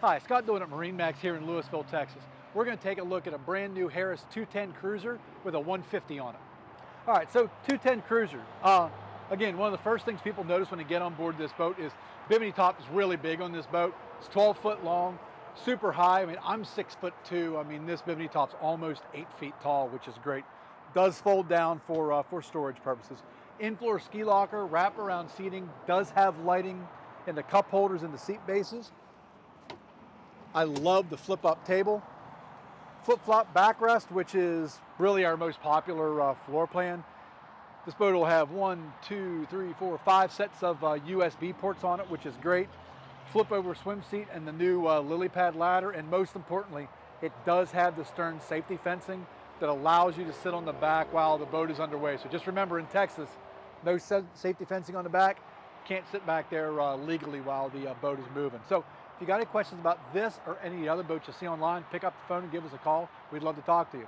Hi, Scott Dolan at MarineMax here in Lewisville, Texas. We're going to take a look at a brand new Harris 210 Cruiser with a 150 on it. All right, so 210 Cruiser. Again, one of the first things people notice when they get on board this boat is Bimini top is really big on this boat. It's 12 foot long, super high. I mean, I'm 6'2". I mean, this Bimini top's almost 8 feet tall, which is great. Does fold down for storage purposes. In-floor ski locker, wraparound seating, does have lighting in the cup holders and the seat bases. I love the flip-up table. Flip-flop backrest, which is really our most popular floor plan. This boat will have 1, 2, 3, 4, 5 sets of USB ports on it, which is great. Flip-over swim seat and the new lily pad ladder, and most importantly, it does have the stern safety fencing that allows you to sit on the back while the boat is underway. So just remember, in Texas, no safety fencing on the back. Can't sit back there legally while the boat is moving. So if you got any questions about this or any other boats you see online, pick up the phone and give us a call. We'd love to talk to you.